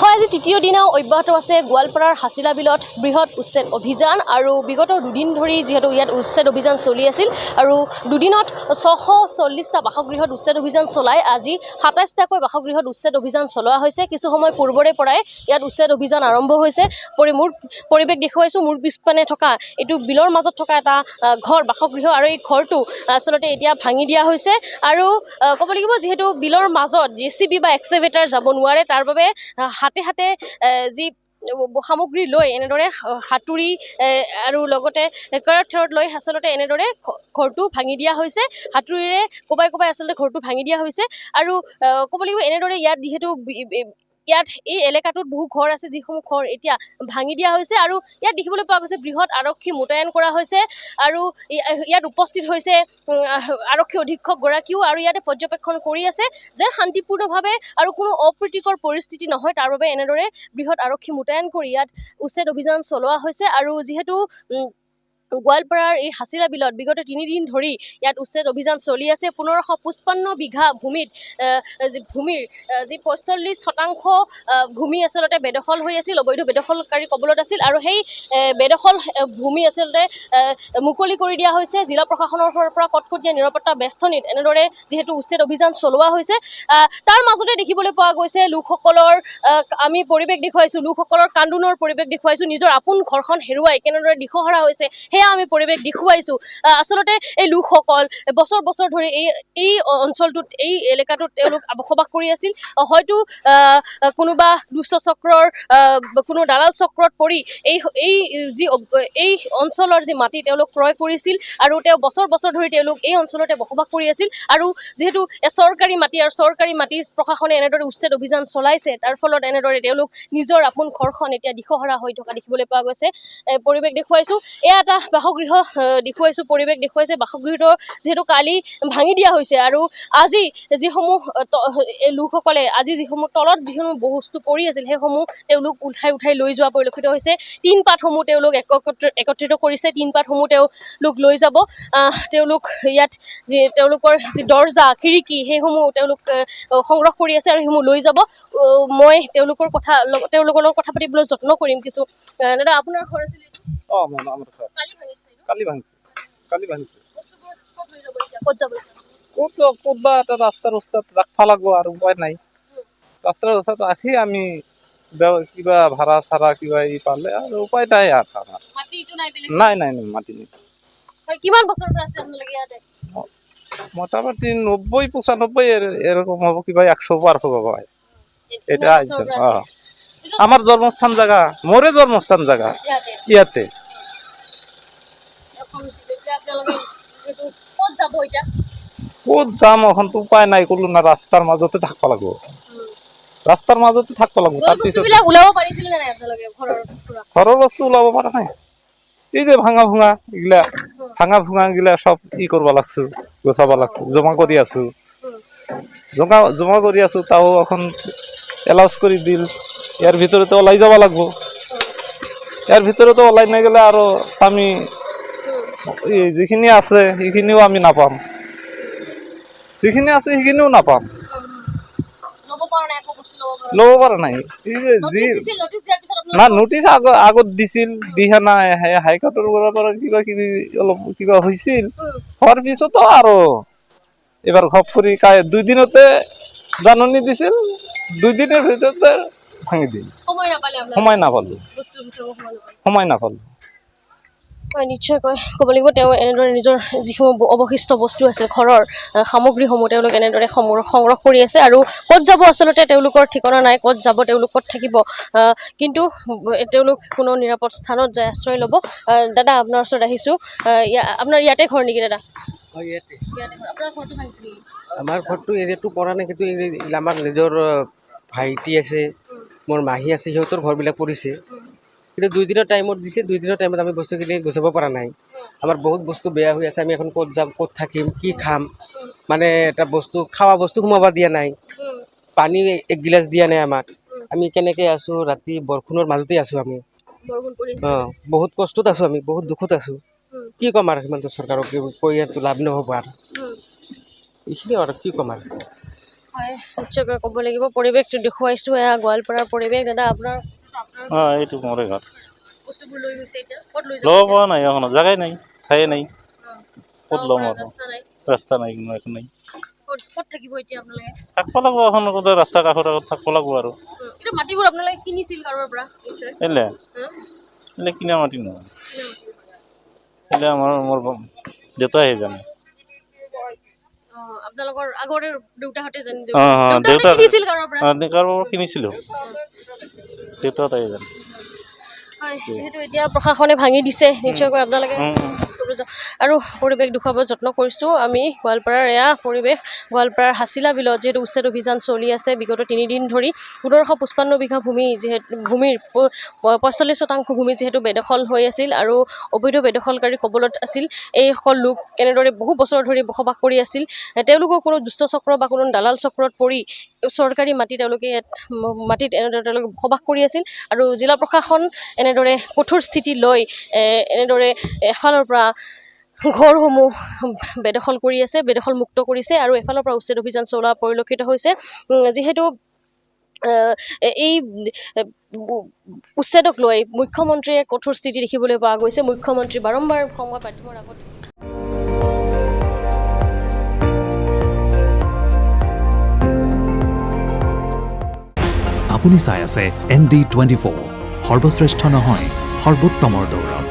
হয়, আজি তৃতীয় দিনাও অব্যাহত আছে গোৱালপাৰাৰ হাছিলা বিলত বৃহৎ উচ্ছেদ অভিযান আৰু বিগত দুদিন ধৰি যিহেতু ইয়াত উচ্ছেদ অভিযান চলি আছিল আৰু দুদিনত 640টা বাসগৃহত উচ্ছেদ অভিযান চলাই আজি 27টাকৈ বাসগৃহত উচ্ছেদ অভিযান চলোৱা হৈছে। কিছু সময় পূৰ্বৰে পৰাই ইয়াত উচ্ছেদ অভিযান আৰম্ভ হৈছে। মোৰ পৰিৱেশ দেখুৱাইছোঁ, মোৰ পিছপানে থকা এইটো বিলৰ মাজত থকা এটা ঘৰ বাসগৃহ আৰু এই ঘৰটো আচলতে এতিয়া ভাঙি দিয়া হৈছে আৰু ক'ব লাগিব যিহেতু বিলৰ মাজত JCB বা এক্সকেভেটাৰ যাব নোৱাৰে, তাৰ বাবে হাতে হাতে যি সামগ্ৰী লৈ এনেদৰে হাতুৰি আৰু লগতে কাৰত লৈ আচলতে এনেদৰে ঘৰটো ভাঙি দিয়া হৈছে। হাতুৰিৰে কোবাই কোবাই আচলতে ঘৰটো ভাঙি দিয়া হৈছে আৰু ক'ব লাগিব এনেদৰে ইয়াত যিহেতু ইয়াত এই এলেকাটোত বহু ঘৰ আছে, যিসমূহ ঘৰ এতিয়া ভাঙি দিয়া হৈছে আৰু ইয়াত দেখিবলৈ পোৱা গৈছে বৃহৎ আৰক্ষী মোতায়েন কৰা হৈছে আৰু ইয়াত উপস্থিত হৈছে আৰক্ষী অধীক্ষকগৰাকীও আৰু ইয়াতে পৰ্যবেক্ষণ কৰি আছে যে শান্তিপূৰ্ণভাৱে আৰু কোনো অপ্ৰীতিকৰ পৰিস্থিতি নহয়, তাৰ বাবে এনেদৰে বৃহৎ আৰক্ষী মোতায়েন কৰি ইয়াত উচ্ছেদ অভিযান চলোৱা হৈছে। আৰু যিহেতু গোৱালপাৰাৰ এই হাছিলা বিলত বিগত 3 দিন ধৰি ইয়াত উচ্ছেদ অভিযান চলি আছে। 1555 বিঘা ভূমিৰ যি 45% ভূমি আচলতে বেদখল হৈ আছিল, অবৈধ বেদখলকাৰী কবলত আছিল আৰু সেই বেদখল ভূমি আচলতে মুকলি কৰি দিয়া হৈছে। জিলা প্ৰশাসনৰ পৰা কটকটীয়া নিৰাপত্তা বেষ্টনীত এনেদৰে যিহেতু উচ্ছেদ অভিযান চলোৱা হৈছে, তাৰ মাজতে দেখিবলৈ পোৱা গৈছে লোকসকলৰ আমি পৰিৱেশ দেখুৱাইছোঁ, লোকসকলৰ কান্দোনৰ পৰিৱেশ দেখুৱাইছোঁ, নিজৰ আপোন ঘৰখন হেৰুৱাই কেনেদৰে দিশহৰা হৈছে সেয়া আমি পৰিৱেশ দেখুৱাইছোঁ। আচলতে এই লোকসকল বছৰ বছৰ ধৰি এই অঞ্চলটোত এই এলেকাটোত তেওঁলোক বসবাস কৰি আছিল। হয়তো কোনোবা দুষ্ট চক্ৰৰ কোনো দালাল চক্ৰত পৰি এই অঞ্চলৰ যি মাটি তেওঁলোক ক্ৰয় কৰিছিল আৰু বছৰ বছৰ ধৰি তেওঁলোক এই অঞ্চলতে বসবাস কৰি আছিল আৰু যিহেতু চৰকাৰী মাটি আৰু চৰকাৰী মাটি প্ৰশাসনে এনেদৰে উচ্ছেদ অভিযান চলাইছে, তাৰ ফলত এনেদৰে তেওঁলোক নিজৰ আপোন ঘৰখন এতিয়া দিশহৰা হৈ থকা দেখিবলৈ পোৱা গৈছে। পৰিৱেশ দেখুৱাইছোঁ, এয়া এটা বাসগৃহ দেখুৱাইছোঁ, পৰিৱেশ দেখুৱাইছে বাসগৃহটো যিহেতু কালি ভাঙি দিয়া হৈছে আৰু আজি যিসমূহ লোকসকলে আজি যিসমূহ তলত যিসমূহ বস্তু পৰি আছিল সেইসমূহ তেওঁলোক উঠাই লৈ যোৱা পৰিলক্ষিত হৈছে। টিন পাতসমূহ তেওঁলোক একত্ৰিত কৰিছে, টিন পাতসমূহ তেওঁলোক লৈ যাব। তেওঁলোক ইয়াত তেওঁলোকৰ যি দৰ্জা খিৰিকী সেইসমূহ তেওঁলোক সংগ্ৰহ কৰি আছে আৰু সেইসমূহ লৈ যাব। মই তেওঁলোকৰ লগত কথা পাতিবলৈ যত্ন কৰিম কিছু। দাদা, আপোনাৰ ঘৰ আছিল এইটো? কালি ভাঙিছে। ক'ত লৈ যাব এতিয়া? ক'ত যাব এতিয়া? ক'ত বা এটা ৰাস্তাত ৰাখবা লাগব আৰু উপায় নাই। ৰাস্তাত আহি আমি কিবা ভাড়া চাৰা কিবা পালে আৰু উপায় নাই আৰু আমাৰ। নাই মাটি নেই। কিমান বছৰৰ পৰা আছে আপোনালোকে ইয়াতে? মোটামুটি 90-95 এরকম হবো, কিবা 100 পার হবো ভাই। এটা আমার জন্মস্থান জায়গা, মোরে জন্মস্থান জায়গা ইয়াতে। ক'ত যাম এখন তো উপায় নাই, করলো না রাস্তার মাজতে থাকবা লাগবো, রাস্তার মাজতে থাকবা লাগবো। ঘরের বস্তু ওলাব পারা নাই, এই যে ভাঙা ভুঙা গিলা সব করবা লাগছো, গোছাবা লাগছো, জমা কৰি আছো তাও এখন এলাউন্স কৰি দিল। ইয়াৰ ভিতৰতে ওলাই যাব লাগবো, ইয়াৰ ভিতৰতে ওলাই না গেলে আৰু আমি যিখিনি আছে সেইখিনিও আমি নাপাম, যিখিনি আছে সেইখিনিও নাপাম, ল'ব পৰা নাই। না নোটিছ আগত দিছিল, দিহা নাই। হাইকোৰ্টৰ পৰা কিবা কিবা হৈছিল, হোৱাৰ পিছতো আৰু এবাৰ ঘপ কৰি 2 দিনতে জাননী দিছিল, 2 দিনৰ ভিতৰতে ভাঙি দিল। সময় নাপালো। হয়, নিশ্চয়কৈ ক'ব লাগিব তেওঁ এনেদৰে নিজৰ যিসমূহ অৱশিষ্ট বস্তু আছে ঘৰৰ সামগ্ৰীসমূহ তেওঁলোক এনেদৰে সংগ্ৰহ কৰি আছে আৰু ক'ত যাব আচলতে তেওঁলোকৰ ঠিকনা নাই, ক'ত যাব তেওঁলোক ক'ত থাকিব, কিন্তু তেওঁলোক কোনো নিৰাপদ স্থানত যায় আশ্ৰয় ল'ব। দাদা, আপোনাৰ ওচৰত আহিছোঁ, আপোনাৰ ইয়াতে ঘৰ নেকি দাদা? আমাৰ ঘৰটো এৰিয়াটো পৰা নাই, কিন্তু আমাৰ নিজৰ ভাইটি আছে, মোৰ মাহী আছে, সিহঁতৰ ঘৰবিলাক পৰিছে। কিন্তু 2 দিনৰ টাইমত দিছে, 2 দিনৰ টাইমত আমি বস্তুখিনি গুচাব পৰা নাই। আমাৰ বহুত বস্তু বেয়া হৈ আছে, আমি এখন ক'ত যাম, ক'ত থাকিম, কি খাম, মানে এটা বস্তু খোৱা বস্তু সোমাব দিয়া নাই, পানী 1 গিলাচ দিয়া নাই আমাক। আমি কেনেকৈ আছোঁ, ৰাতি বৰষুণৰ মাজতে আছোঁ আমি। বহুত কষ্টত আছোঁ, আমি বহুত দুখত আছোঁ। কি ক'ম আৰু সিমানটো চৰকাৰক কৈ লাভ নহ'ব আৰু এইখিনি আৰু কি ক'ম আৰু। হয় নিশ্চয়কৈ ক'ব লাগিব পৰিৱেশটো দেখুৱাইছোঁ এয়া গোৱালপাৰাৰ পৰিৱেশ দাদা আপোনাৰ এইটো মোৰে ঘৰ বস্তুবোৰ লৈ গৈছে এতিয়া ক'ত লৈ ল'ব পৰা নাই এখন জাগাই নাই ঠায়ে নাই ক'ত ল'ম আৰু ৰাস্তা নাই ৰাস্তা নাই কোনো একো নাই ক'ত থাকিব এতিয়া আপোনালোকে থাকিব লাগিব এখন গোটেই ৰাস্তা কাষত থাকিব লাগিব আৰু কিন্তু মাটিবোৰ আপোনালোকে কিনিছিল কাৰোবাৰ পৰা নিশ্চয় এলে কিনা মাটি নহয় এলে মোৰ দেউতাইহে জানে আপোনালোকৰ আগৰে দেউতাহঁতে জানি দেউতা কিনিছিল কাৰোবাৰ পৰা কাৰোবাৰ কিনিছিলোঁ দেউতা তাই জানে হয় যিহেতু এতিয়া প্ৰশাসনে ভাঙি দিছে নিশ্চয়কৈ আপোনালোকে আৰু পৰিৱেশ দেখুৱাব যত্ন কৰিছোঁ আমি গোৱালপাৰাৰ এয়া পৰিৱেশ গোৱালপাৰাৰ হাছিলা বিলত যিহেতু উচ্ছেদ অভিযান চলি আছে বিগত 3 দিন ধৰি ১৫৫৫ বিঘা ভূমি যিহেতু ভূমিৰ ৪৫% ভূমি যিহেতু বেদখল হৈ আছিল আৰু অবৈধ বেদখলকাৰী কবলত আছিল এইসকল লোক কেনেদৰে বহু বছৰ ধৰি বসবাস কৰি আছিল তেওঁলোকৰ কোনো দুষ্ট চক্ৰ বা কোনো দালাল চক্ৰত পৰি চৰকাৰী মাটি তেওঁলোকে মাটিত এনেদৰে তেওঁলোকে বসবাস কৰি আছিল আৰু জিলা প্ৰশাসন এনেদৰে কঠোৰ স্থিতি লৈ এনেদৰে এফালৰ পৰা ঘৰসমূহ বেদখল কৰি আছে বেদখল মুক্ত কৰিছে আৰু এফালৰ পৰা উচ্ছেদ অভিযান চলোৱা পৰিলক্ষিত হৈছে যিহেতু এই উচ্ছেদক লৈ মুখ্যমন্ত্ৰীয়ে কঠোৰ স্থিতি দেখিবলৈ পোৱা গৈছে মুখ্যমন্ত্ৰী বাৰম্বাৰ সংবাদ মাধ্যমৰ আগত আপুনি চাই আছে ND24 সৰ্বশ্ৰেষ্ঠ নহয় সৰ্বোত্তমৰ দৌৰ